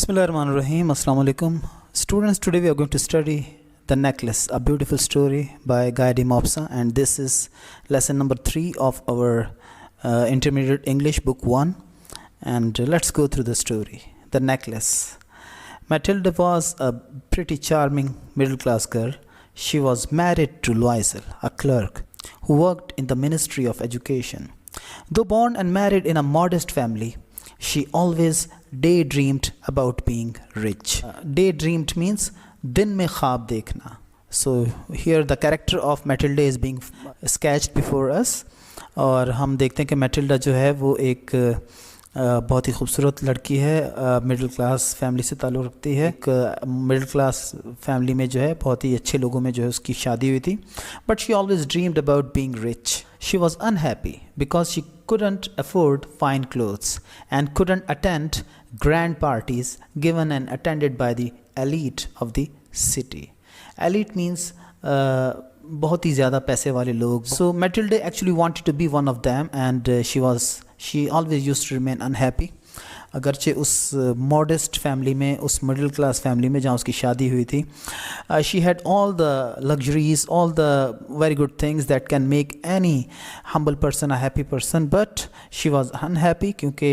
Bismillahirrahmanirrahim. Assalamu alaikum. Students, today we are going to study The Necklace, a beautiful story by Guy de Maupassant, and this is lesson number 3 of our intermediate English book 1. And let's go through the story. The Necklace. Matilda was a pretty charming middle-class girl. She was married to Loisel, a clerk who worked in the Ministry of Education. Though born and married in a modest family, she always daydreamed about being rich. Daydreamed means din mein khwaab dekhna. So here the character of Matilda is being sketched before us. और हम देखते हैं कि Matilda जो है वो एक बहुत ही खूबसूरत लड़की है, मिडिल क्लास फैमिली से ताल्लुक़ रखती है। एक मिडिल क्लास फैमिली में जो है बहुत ही अच्छे लोगों में जो है उसकी शादी हुई थी। But she always dreamed about being rich. She was unhappy because she couldn't afford fine clothes and couldn't attend grand parties given and attended by the elite of the city. Elite means बहुत ही ज़्यादा पैसे वाले लोग. So Matilda actually wanted to be one of them, and she always used to remain unhappy. अगरचे उस modest family में, उस मिडिल क्लास फैमिली में जहाँ उसकी शादी हुई थी, she had all the luxuries, all the very good things that can make any humble person a happy person, but she was unhappy क्योंकि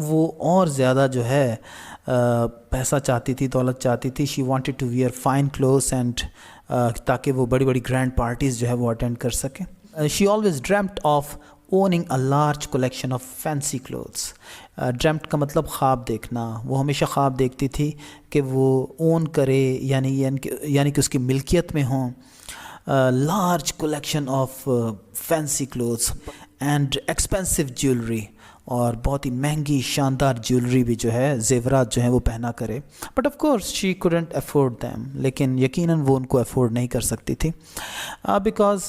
वो और ज़्यादा जो है पैसा चाहती थी, दौलत चाहती थी. She wanted to wear fine clothes and ताकि वो बड़ी बड़ी ग्रैंड पार्टीज़ जो है वो अटेंड कर सकें. She always dreamed of owning a large collection of fancy clothes. Dreamt का मतलब ख्वाब देखना. वो हमेशा ख्वाब देखती थी कि वो ओन करे, यानी कि उसकी मिल्कियत में हों large collection of fancy clothes and expensive jewelry, और बहुत ही महंगी शानदार ज्वेलरी भी जो है, जेवरात जो है वो पहना करे. But of course she couldn't afford them, लेकिन यकीनन वो उनको अफोर्ड नहीं कर सकती थी बिकॉज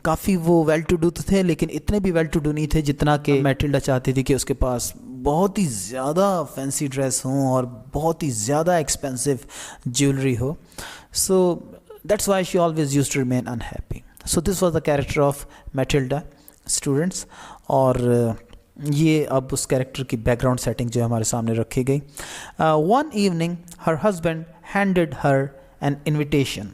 काफ़ी वो वेल टू डू थे, लेकिन इतने भी वेल टू डू नहीं थे जितना कि मैटिल्डा चाहती थी कि उसके पास बहुत ही ज़्यादा फैंसी ड्रेस हों और बहुत ही ज़्यादा एक्सपेंसिव ज्वेलरी हो. So that's why she always used to remain unhappy. So this was the character of Matilda students. और ये अब उस कैरेक्टर की बैकग्राउंड सेटिंग जो हमारे सामने रखी गई. One evening her husband handed her an invitation.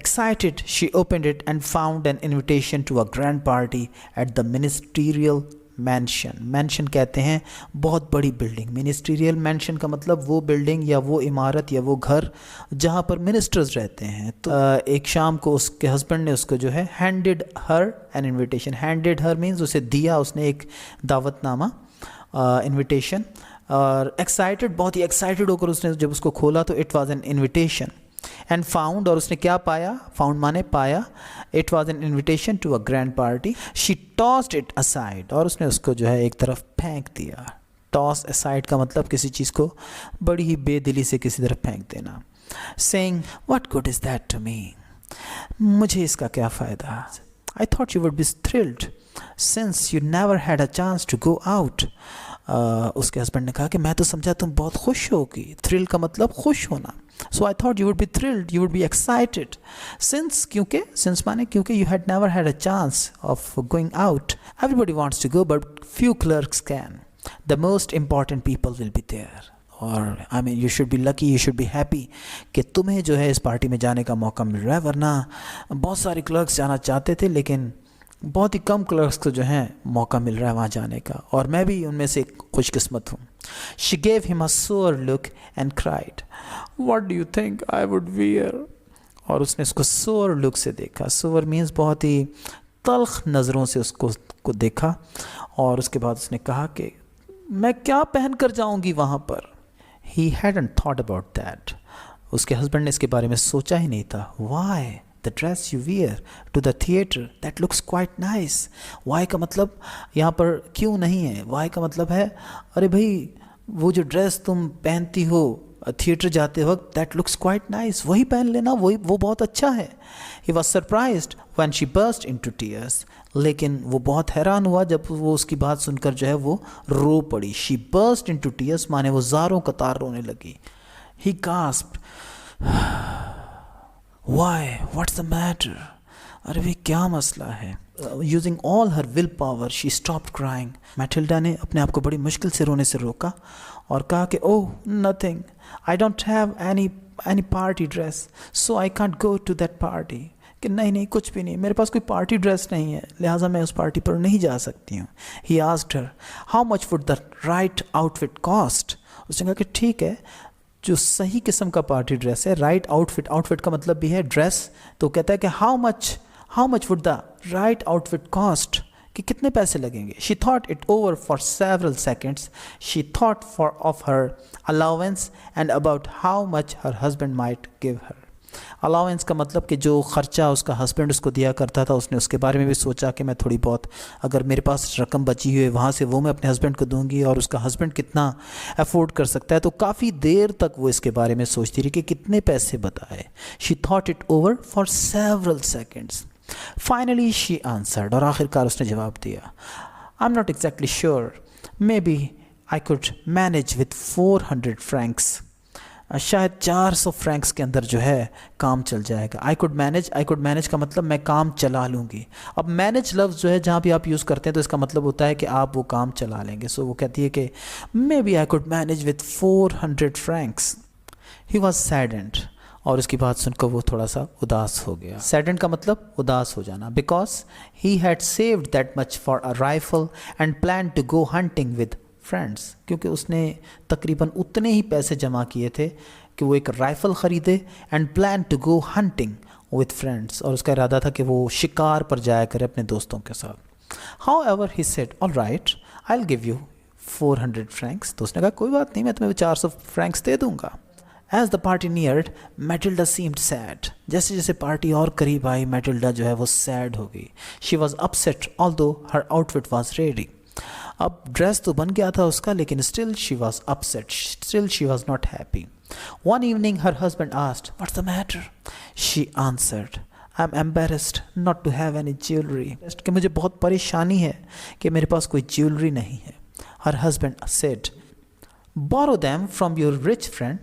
Excited, she opened it and found an invitation to a grand party at the ministerial mansion. Mansion कहते हैं बहुत बड़ी बिल्डिंग. Ministerial mansion का मतलब वो बिल्डिंग या वो इमारत या वो घर जहाँ पर मिनिस्टर्स रहते हैं. तो एक शाम को उसके हस्बैंड ने उसको जो है handed her an invitation. Handed her means उसे दिया उसने एक दावतनामा, invitation. और excited, बहुत ही excited होकर उसने जब उसको खोला तो it was an invitation. And found, और उसने क्या पाया, फाउंड माने पाया, it was an invitation to a grand party. She tossed it aside, और उसने उसको जो है एक तरफ फेंक दिया. टॉस असाइड का मतलब किसी चीज़ को बड़ी ही बेदिली से किसी तरफ फेंक देना. Saying what good is that to me, मुझे इसका क्या फ़ायदा. I thought you would be thrilled since you never had a chance to out out. उसके हस्बैंड ने कहा कि मैं तो समझा तुम बहुत खुश होगी. थ्रिल का मतलब खुश होना. So I thought you would be thrilled, you would be excited. Since माने क्योंकि you had never had a chance of going out. Everybody wants to go, but few clerks can. The most important people will be there. और I mean you should be lucky, you should be happy कि तुम्हें जो है इस party में जाने का मौका मिल रहा है. वरना बहुत सारे क्लर्क्स जाना चाहते थे, लेकिन बहुत ही कम क्लर्क्स को जो है मौका मिल रहा है वहाँ जाने का, और मैं भी उनमें से खुशकिस्मत हूँ. She gave him a sore look and cried, "What do you think I would wear?" और उसने उसको sore look से देखा. Sore means बहुत ही तल्ख नज़रों से उसको देखा, और उसके बाद उसने कहा कि मैं क्या पहन कर जाऊँगी वहाँ पर. He hadn't thought about that. उसके हस्बैंड ने इसके बारे में सोचा ही नहीं था. Why? The dress you wear to the theatre, that looks quite nice. Why का मतलब यहाँ पर क्यों नहीं है. Why का मतलब है अरे भाई वो जो ड्रेस तुम पहनती हो थिएटर जाते वक्त, that looks quite nice, वही पहन लेना, वो बहुत अच्छा है. He was surprised when she burst into tears. लेकिन वो बहुत हैरान हुआ जब वो उसकी बात सुनकर जो है वो रो पड़ी. She burst into tears माने वो ज़ारों कतार रोने लगी. He gasped, Why? What's the matter? अरे भाई क्या मसला है. Using all her willpower, she stopped crying. Matilda ने अपने आप को बड़ी मुश्किल से रोने से रोका اور کہا کہ oh nothing, I don't have any party dress so I can't go to that party. کہ نہیں کچھ بھی نہیں, میرے پاس کوئی پارٹی ڈریس نہیں ہے, لہٰذا میں اس پارٹی پر نہیں جا سکتی ہوں. He asked her how much would the right outfit cost. اس نے کہا کہ ٹھیک ہے, جو صحیح قسم کا پارٹی ڈریس ہے, رائٹ آؤٹ فٹ کا مطلب بھی ہے ڈریس, تو کہتا ہے کہ how much would the right outfit cost, کہ کتنے پیسے لگیں گے. She thought it over for several seconds. She thought of her allowance and about how much her husband might give her. Allowance کا مطلب کہ جو خرچہ اس کا ہسبینڈ اس کو دیا کرتا تھا, اس نے اس کے بارے میں بھی سوچا کہ میں تھوڑی بہت اگر میرے پاس رقم بچی ہوئی ہے وہاں سے وہ میں اپنے ہسبینڈ کو دوں گی, اور اس کا ہسبینڈ کتنا افورڈ کر سکتا ہے. تو کافی دیر تک وہ اس کے بارے میں سوچتی رہی کہ کتنے پیسے بتائے. She thought it over for several seconds. Finally she answered, اور آخر کار اس نے جواب دیا, I'm not exactly sure. Maybe I could manage with 400 francs. شاید 400 فرینکس کے اندر جو ہے کام چل جائے گا. آئی کوڈ مینج کا مطلب میں کام چلا لوں گی. اب مینج لفظ جو ہے جہاں بھی آپ یوز کرتے ہیں تو اس کا مطلب ہوتا ہے کہ آپ وہ کام چلا لیں گے. سو وہ کہتی ہے کہ may be I could manage with 400 francs. He was saddened, اور اس کی بات سن کر وہ تھوڑا سا اداس ہو گیا. سیڈنڈ کا مطلب اداس ہو جانا. Because he had saved that much for a rifle and plan to go hunting with friends, کیونکہ اس نے تقریباً اتنے ہی پیسے جمع کیے تھے کہ وہ ایک رائفل خریدے, and plan to go hunting with friends, اور اس کا ارادہ تھا کہ وہ شکار پر جایا کرے اپنے دوستوں کے ساتھ. How ever he said all right I will give you 400 francs. تو اس نے کہا کوئی بات نہیں, میں تمہیں 400 فرینکس دے دوں گا. As the party neared Matilda seemed sad. جیسے جیسے پارٹی اور قریب آئی میٹلڈا جو ہے وہ سیڈ ہو گئی. She was upset although her outfit was ready. اب ڈریس تو بن گیا تھا اس کا, لیکن still she was upset, still she was not happy. One evening her husband asked what's the matter. She answered I am embarrassed not to have any jewellery. کہ مجھے بہت پریشانی ہے کہ میرے پاس کوئی جیولری نہیں ہے. Her husband said borrow them from your rich friend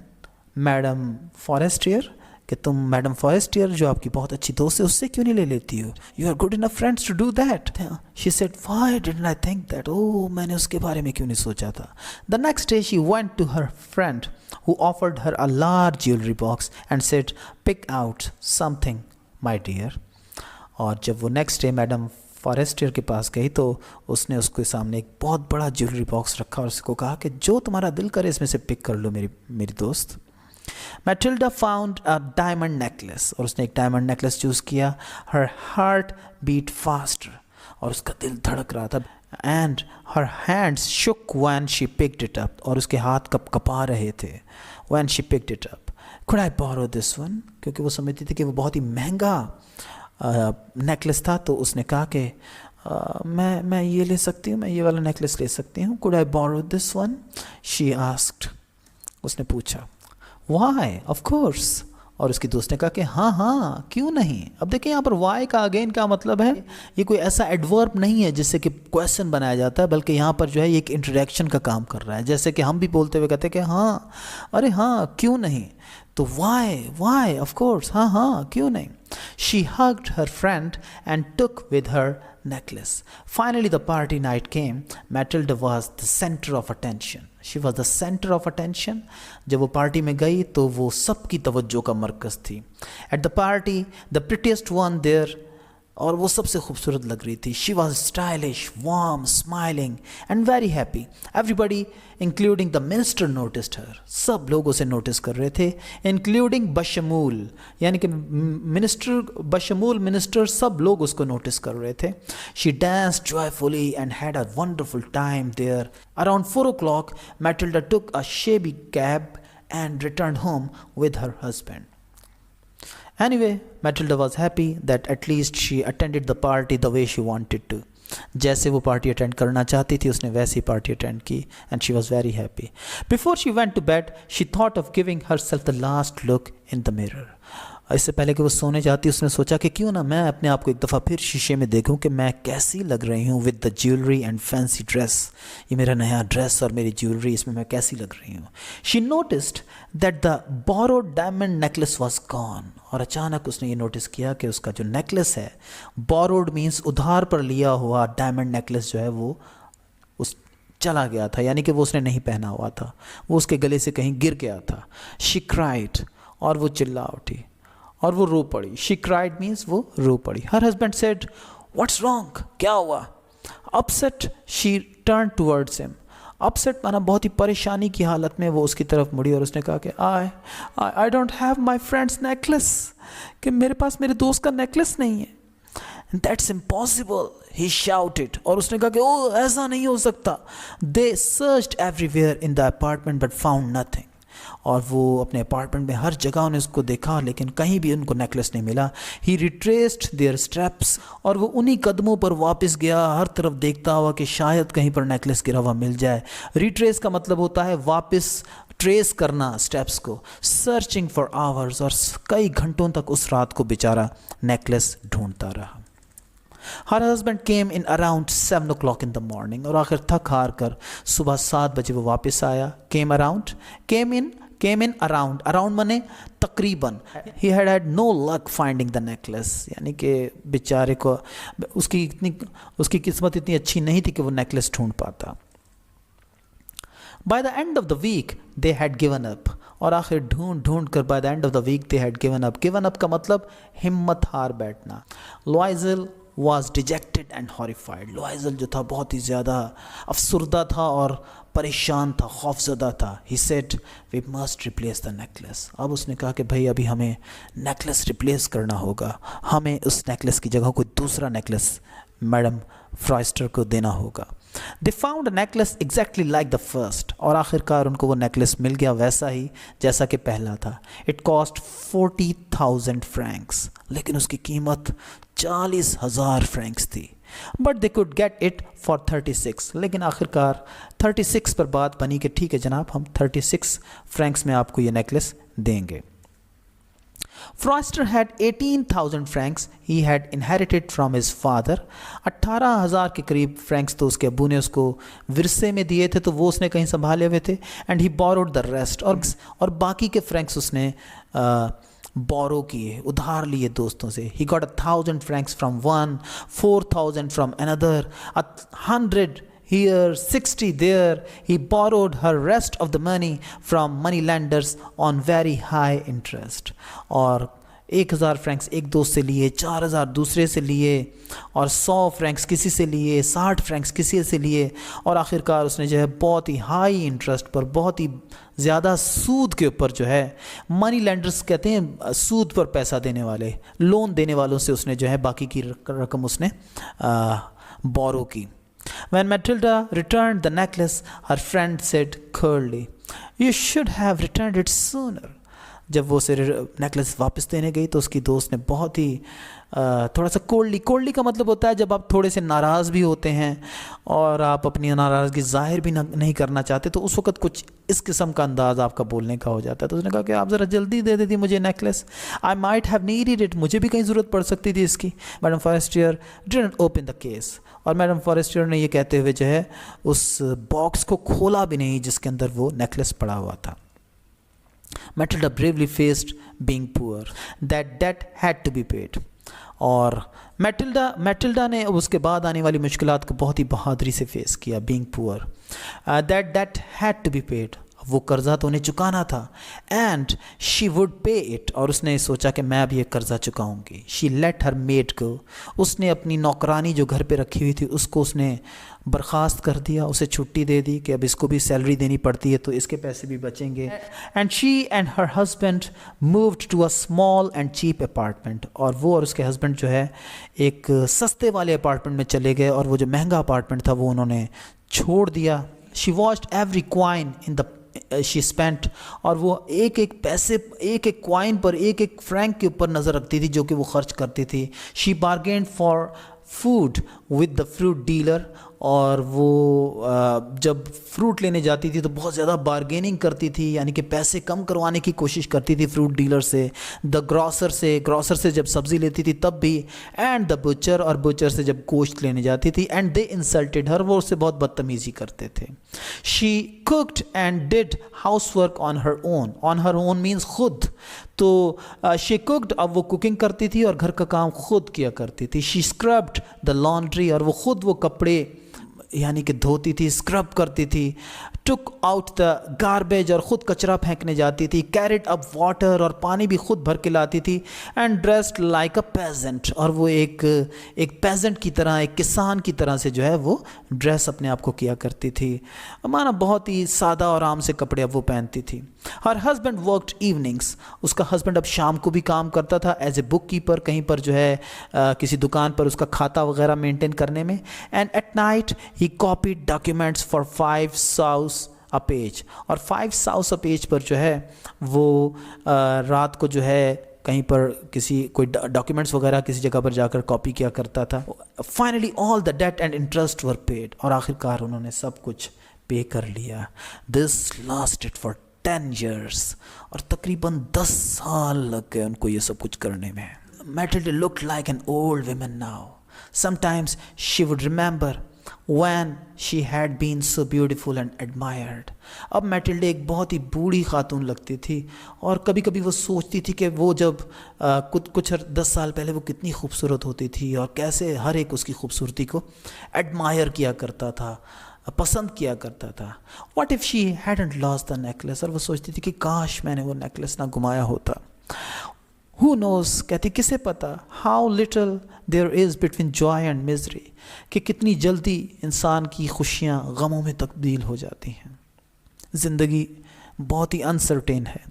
madame Forestier, کہ تم میڈم فارسٹیئر جو آپ کی بہت اچھی دوست ہے اس سے کیوں نہیں لے لیتی ہو. You are good enough friends to do that. She said why didn't I think that. Oh میں نے اس کے بارے میں کیوں نہیں سوچا تھا. The next day she went to her friend who offered her a large jewellery box and said pick out something my dear. اور جب وہ نیکسٹ ڈے میڈم فارسٹیئر کے پاس گئی تو اس نے اس کے سامنے ایک بہت بڑا جیولری باکس رکھا اور اس کو کہا کہ جو تمہارا دل کرے اس میں سے پک کر لو میری دوست. Matilda found a diamond necklace, اور اس نے ایک ڈائمنڈ نیکلس چوز کیا. ہر ہارٹ بیٹ فاسٹر, اور اس کا دل دھڑک رہا تھا. اینڈ ہر ہینڈس شک when she picked it up, اور اس کے ہاتھ کپ کپا رہے تھے when she picked it up. could I borrow this one, کیونکہ وہ سمجھتی تھی کہ وہ بہت ہی مہنگا نیکلس تھا. تو اس نے کہا کہ میں یہ لے سکتی ہوں, میں یہ والا نیکلس لے سکتی ہوں. could I borrow this one, she asked. اس نے پوچھا why of course, اور اس کی دوست نے کہا کہ ہاں کیوں نہیں. اب دیکھیں یہاں پر وائی کا اگین کیا مطلب ہے, یہ کوئی ایسا ایڈورب نہیں ہے جس سے کہ کویشچن بنایا جاتا ہے, بلکہ یہاں پر جو ہے یہ ایک انٹروڈکشن کا کام کر رہا ہے. جیسے کہ ہم بھی بولتے ہوئے کہتے ہیں کہ ہاں, ارے ہاں کیوں نہیں. تو وائی آف کورس, ہاں کیوں نہیں. She hugged her friend and took with her necklace. Finally the party night came. Matilda was the center of attention. She was the center of attention. جب وہ پارٹی میں گئی تو وہ سب کی توجہ کا مرکز تھی. At the party, the prettiest one there, اور وہ سب سے خوبصورت لگ رہی تھی. She was stylish, warm, smiling and very happy. Everybody, including the minister, noticed her. سب لوگ اسے نوٹس کر رہے تھے, including بشمول, یعنی کہ بشمول منسٹر, سب لوگ اس کو نوٹس کر رہے تھے. She danced joyfully and had a wonderful time there. Around 4 o'clock, Matilda took a shabby cab and returned home with her husband. Anyway, Matilda was happy that at least she attended the party the way she wanted to. جیسے وہ party attend کرنا چاہتی تھی اس نے ویسی party attend کی, and she was very happy. Before she went to bed, she thought of giving herself the last look in the mirror. اس سے پہلے کہ وہ سونے جاتی اس نے سوچا کہ کیوں نہ میں اپنے آپ کو ایک دفعہ پھر شیشے میں دیکھوں کہ میں کیسی لگ رہی ہوں with the jewelry and fancy dress. یہ میرا نیا ڈریس اور میری جیولری, اس میں کیسی لگ رہی ہوں. She noticed that the borrowed diamond necklace was gone. اور اچانک اس نے یہ نوٹس کیا کہ اس کا جو نیکلس ہے, borrowed means ادھار پر لیا ہوا, ڈائمنڈ نیکلس جو ہے وہ اس चला गया था, यानी कि वो उसने नहीं पहना हुआ था, वो उसके गले से कहीं गिर गया था. She cried, और वो चिल्ला उठी और वो रो पड़ी. She cried means वो रो पड़ी. Her husband said, what's wrong? क्या हुआ? Upset, she turned towards him. Upset माना बहुत ही परेशानी की हालत में वो उसकी तरफ मुड़ी और उसने कहा कि I don't have my friend's necklace, कि मेरे पास मेरे दोस्त का नेकलेस नहीं है. That's impossible, he shouted. और उसने कहा कि ओ ऐसा नहीं हो सकता. They searched everywhere in the apartment but found nothing. और वो अपने अपार्टमेंट में हर जगह उन्हें उसको देखा लेकिन कहीं भी उनको नेकलेस नहीं मिला. He retraced their steps, और वो उन्हीं कदमों पर वापस गया हर तरफ देखता हुआ कि शायद कहीं पर नेकलेस गिरा हुआ मिल जाए. रिट्रेस का मतलब होता है वापस ट्रेस करना स्टेप्स को. सर्चिंग फॉर आवर्स, और कई घंटों तक उस रात को बेचारा नेकलेस ढूंढता रहा. Her husband came in around 7 o'clock in the morning, और आखिर थक हार कर सुबह 7 बजे वो वापस आया. Came in around मने तकरीबन. He had no luck finding the necklace, यानी कि बेचारे को उसकी किस्मत इतनी अच्छी नहीं थी कि वो नेकलेस ढूंढ पाता. By the end of the week they had given up, और आखिर ढूंढ कर by the end of the week they had given up. Given up का मतलब हिम्मत हार बैठना. Loisel was dejected and horrified. Loisel जो था बहुत ही ज़्यादा अफसुर्दा था और परेशान था, खौफज़दा था. He said, we must replace the necklace. अब उसने कहा कि भाई अभी हमें नेकलेस रिप्लेस करना होगा, हमें उस नेकलेस की जगह कोई दूसरा नेकलेस मैडम फ्रॉस्टर को देना होगा. They found a necklace exactly like the first, और आखिरकार उनको वो नेकलेस मिल गया वैसा ही जैसा कि पहला था. It cost 40,000 francs, लेकिन उसकी कीमत 40,000 फ्रैंक्स थी. But they could get it for 36, लेकिन आखिरकार 36 पर बात बनी कि ठीक है जनाब, हम 36 फ्रैंक्स में आपको ये नेकलेस देंगे. Froster had 18,000 francs he had inherited from his father. 18,000 के करीब फ्रैंक्स तो उसके अबू ने उसको विरसे में दिए थे, तो वो उसने कहीं संभाले हुए थे. And he borrowed the rest, और बाकी के फ्रैंक्स उसने बोरो किए, उधार लिए दोस्तों से. He got 1,000 francs from one, 4,000 from another, 100 here, 60 there. He borrowed her rest of the money from money lenders on very high interest. और 1,000 फ्रैंक्स एक दोस्त से लिए, 4,000 दूसरे से लिए, और 100 फ्रैंक्स किसी से लिए, 60 फ्रैंक्स किसी से लिए, और आखिरकार उसने जो है बहुत ही हाई इंटरेस्ट पर, बहुत ही ज़्यादा सूद के ऊपर जो है, मनी लेंडर्स कहते हैं सूद पर पैसा देने वाले, लोन देने वालों से उसने जो है बाकी की रकम उसने बोरो की. When Matilda returned the necklace, her friend said coldly, "You should have returned it sooner." जब वो उसे नेकलेस वापस देने गई तो उसकी दोस्त ने बहुत ही थोड़ा सा कोल्डली का मतलब होता है जब आप थोड़े से नाराज़ भी होते हैं और आप अपनी नाराज़गी ज़ाहिर भी नहीं करना चाहते, तो उस वक्त कुछ इस किस्म का अंदाज़ आपका बोलने का हो जाता है. तो उसने कहा कि आप ज़रा जल्दी दे देती मुझे necklace. I might have needed it, मुझे भी कहीं ज़रूरत पड़ सकती थी इसकी. Madam Forestier didn't open the case, और मैडम फॉरेस्टियर ने ये कहते हुए जो है उस बॉक्स को खोला भी नहीं जिसके अंदर वो नेकलेस पड़ा हुआ था. Matilda bravely faced being poor. That debt had to be paid. और मैटिल्डा ने उसके बाद आने वाली मुश्किलात को बहुत ही बहादुरी से फेस किया. being poor, that debt had to be paid. वो कर्जा तो उन्हें चुकाना था. and she would pay it, और उसने सोचा कि मैं अब ये कर्जा चुकाऊंगी. she let her maid go. उसने अपनी नौकरानी जो घर पे रखी हुई थी उसको उसने बर्खास्त कर दिया, उसे छुट्टी दे दी कि अब इसको भी सैलरी देनी पड़ती है तो इसके पैसे भी बचेंगे. And she and her husband moved to a small and cheap apartment, और वो और उसके हस्बैंड जो है एक सस्ते वाले अपार्टमेंट में चले गए, और वो जो महंगा अपार्टमेंट था वो उन्होंने छोड़ दिया. She watched every coin in the she spent, और वो एक एक पैसे, एक एक क्वाइन पर, एक एक फ्रैंक के ऊपर नज़र रखती थी जो कि वो खर्च करती थी. She bargained for food with the fruit dealer, और वो जब फ्रूट लेने जाती थी तो बहुत ज़्यादा बार्गेनिंग करती थी, यानी कि पैसे कम करवाने की कोशिश करती थी फ्रूट डीलर से. द ग्रॉसर से जब सब्ज़ी लेती थी तब भी. एंड द बुचर, और बुचर से जब गोश्त लेने जाती थी. एंड दे इंसल्टेड हर, वो उससे बहुत बदतमीज़ी करते थे. She cooked and did house work on her own means खुद. तो शी कुक्ड, अब वो कुकिंग करती थी और घर का काम खुद किया करती थी. शी स्क्रब्ड द लॉन्ड्री, और वो खुद वो कपड़े यानी कि धोती थी, स्क्रब करती थी, टुक आउट द गार्बेज और ख़ुद कचरा फेंकने जाती थी, कैरिड अप वाटर और पानी भी खुद भर के लाती थी, and dressed like a pageant, और वो एक पेजेंट की तरह, एक किसान की तरह से जो है वो ड्रेस अपने आप को किया करती थी। माना बहुत ही सादा और आराम से कपड़े अब वो पहनती थी। हर हस्बैंड वर्कड इवनिंग्स, उसका हस्बैंड अब शाम को भी काम करता था एज ए बुक कीपर, कहीं पर जो है किसी दुकान पर उसका खाता वगैरह मेंटेन करने में। And at night he copied documents for 5 साउस अ पेज, और 5 साउस अ पेज पर जो है वो रात को जो है कहीं पर किसी कोई डॉक्यूमेंट्स वगैरह किसी जगह पर जाकर कॉपी किया करता था। Finally all the debt and interest were paid, और आखिरकार उन्होंने सब कुछ पे कर लिया। दिस लास्टेड फॉर 10 years, और तकरीबन 10 साल लग गए उनको ये सब कुछ करने में। Matilda looked like an old woman now. Sometimes she would remember when she had been so beautiful and admired. अब मैटिल्डा एक बहुत ही बूढ़ी खातून लगती थी, और कभी कभी वो सोचती थी कि वो जब कुछ 10 साल पहले वो कितनी खूबसूरत होती थी, और कैसे हर एक उसकी खूबसूरती को एडमायर किया करता था, पसंद किया करता था। What if she hadn't lost the necklace, और वो सोचती थी कि काश मैंने वो नेकलेस ना घुमाया होता। Who knows, कहती किसे पता, how little there is between joy and misery, कि कितनी जल्दी इंसान की खुशियाँ गमों में तब्दील हो जाती हैं। ज़िंदगी बहुत ही अनसर्टेन है।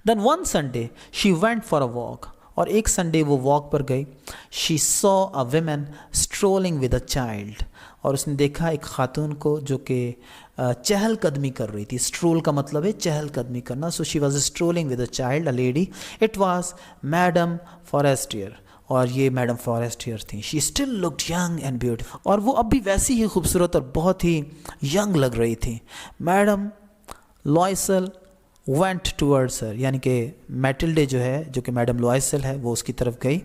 Then one Sunday she went for a walk, और एक संडे वो वॉक पर गई। She saw a woman strolling with a child, और उसने देखा एक खातून को जो कि चहल कदमी कर रही थी। स्ट्रोल का मतलब है चहल कदमी करना। So she was strolling with a child, a lady. It was madam Forestier, और ये मैडम फॉरेस्टियर थी। She still looked young and beautiful, और वो अब भी वैसी ही खूबसूरत और बहुत ही यंग लग रही थी। मैडम लॉयसल वेंट टूवर्ड्स हर, यानी कि मैटिल्डे जो है, जो कि मैडम लॉयसल है, वो उसकी तरफ गई।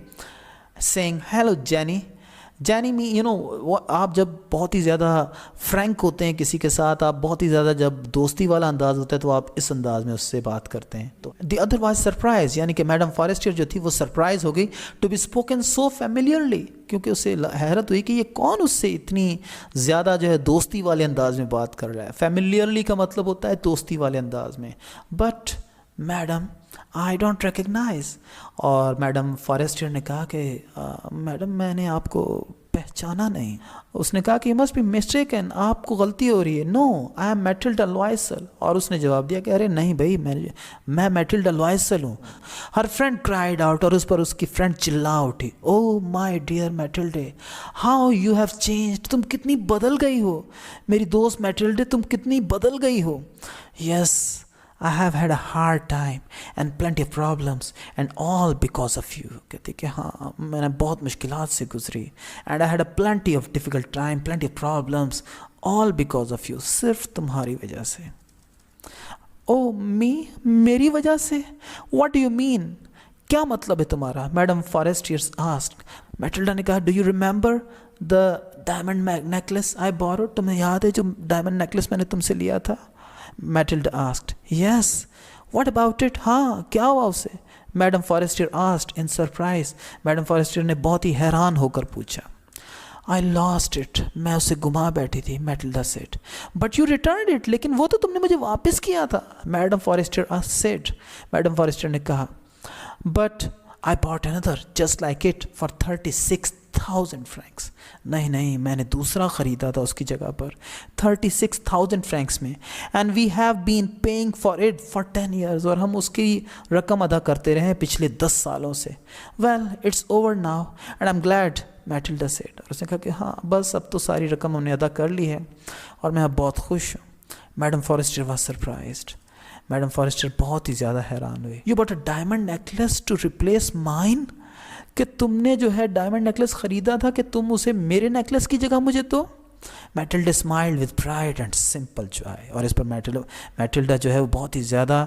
Saying hello jenny, jenny me you know, आप जब बहुत ही ज़्यादा फ्रैंक होते हैं किसी के साथ, आप बहुत ही ज़्यादा जब दोस्ती वाला अंदाज़ होता है तो आप इस अंदाज में उससे बात करते हैं। तो द अदरवाइज सरप्राइज, यानी कि मैडम फॉरेस्टियर जो थी वो सरप्राइज हो गई to be spoken so familiarly, क्योंकि उसे हैरत हुई कि ये कौन उससे इतनी ज़्यादा जो है दोस्ती वाले अंदाज में बात कर रहा है। फेमिलियरली का मतलब होता है दोस्ती वाले अंदाज में। But madam I don't recognise, और मैडम फॉरेस्टियर ने कहा कि मैडम मैंने आपको पहचाना नहीं। उसने कहा कि मस्ट बी मिस्टेकन, आपको गलती हो रही है। नो आई एम मैटिल्डा लॉयसल, और उसने जवाब दिया कि अरे नहीं भाई, मैं मैटिल्डा लॉयसल हूँ। हर फ्रेंड क्राइड आउट, और उस पर उसकी फ्रेंड चिल्ला उठी, oh my dear Mathilde, how you have changed, तुम कितनी बदल गई हो मेरी दोस्त मैटिल्डे, तुम कितनी बदल गई हो। Yes I have had a hard time and plenty of problems and all because of you. कहती कि हाँ मैंने बहुत मुश्किलात से गुजरी, and I had a plenty of difficult time, plenty of problems, all because of you, सिर्फ तुम्हारी वजह से। Oh me, मेरी वजह से? What do you mean? क्या मतलब है तुम्हारा? Madam Forestier asked. मैटिल्डा ने कहा, Do you remember the diamond necklace I borrowed? तुम्हें याद है जो डायमंड नेकलेस मैंने तुमसे लिया था? Matilda asked. Yes. What about it? हाँ क्या हुआ उसे? Madam Forestier asked in surprise. Madam Forestier ने बहुत ही हैरान होकर पूछा। I lost it. मैं उसे गुमा बैठी थी, Matilda said. But you returned it. लेकिन वो तो तुमने मुझे वापस किया था, madam Forestier said. Madam Forestier ने कहा, But I bought another just like it for 36,000 francs. नहीं मैंने दूसरा ख़रीदा था उसकी जगह पर 36,000 francs में। And we have been paying for it for 10 years, और हम उसकी रकम अदा करते रहे पिछले 10 सालों से। Well, it's over now and I'm glad, Matilda said. और उसने कहा कि हाँ बस अब तो सारी रकम हमने अदा कर ली है और मैं अब बहुत खुश हूँ। Madam Forestier was surprised. Madam Forestier बहुत ही ज़्यादा हैरान हुई। You bought a diamond necklace to replace mine, कि तुमने जो है डायमंड नेकलेस ख़रीदा था कि तुम उसे मेरे नेकलेस की जगह मुझे दो। Matilda smiled with pride and simple Joy, और इस पर मैटिल्डा जो है वो बहुत ही ज़्यादा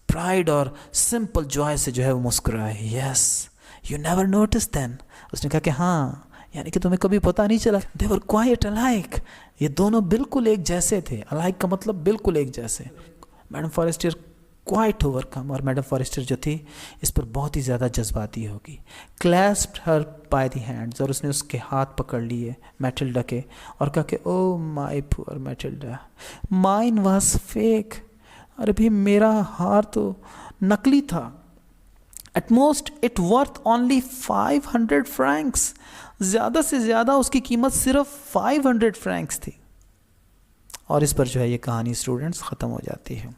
प्राइड और सिंपल जॉय से जो है वो मुस्कुराए। Yes you never notice then, उसने कहा कि हाँ, यानी कि तुम्हें कभी पता नहीं चला। दे वर क्वाइट अलाइक, ये दोनों बिल्कुल एक जैसे थे। अलाइक का मतलब बिल्कुल एक जैसे। मैडम फॉरेस्टियर क्वाइट ओवरकम, और मैडम फॉरेस्टर जो थी इस पर बहुत ही ज़्यादा जज्बाती होगी. क्लैस्प्ड हर बाय द हैंड्स, और उसने उसके हाथ पकड़ लिए मैटिल्डा के और कहा कि oh my poor Matilda, mine was fake. अरे भी मेरा हार तो नकली था. At most it worth only 500 Franks, ज़्यादा से ज़्यादा उसकी कीमत सिर्फ 500 फ्रैंक्स थी. और इस पर जो है ये कहानी स्टूडेंट्स ख़त्म हो जाती है.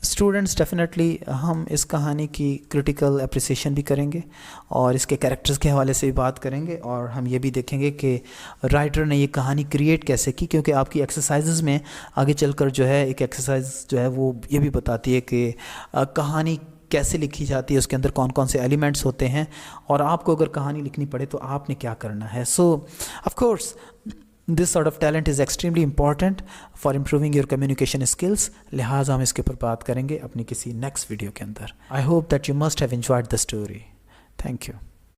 स्टूडेंट्स डेफिनेटली हम इस कहानी की क्रिटिकल अप्रिसिएशन भी करेंगे और इसके कैरेक्टर्स के हवाले से भी बात करेंगे, और हम ये भी देखेंगे कि राइटर ने ये कहानी क्रिएट कैसे की, क्योंकि आपकी एक्सरसाइजेज़ में आगे चलकर जो है एक एक्सरसाइज जो है वो ये भी बताती है कि कहानी कैसे लिखी जाती है, उसके अंदर कौन कौन से एलिमेंट्स होते हैं, और आपको अगर कहानी लिखनी पड़े तो आपने क्या करना है. सो of course this sort of talent is extremely important for improving your communication skills. लिहाजा हम इसके ऊपर बात करेंगे अपनी किसी नेक्स्ट वीडियो के अंदर. I hope that you must have enjoyed the story. Thank you.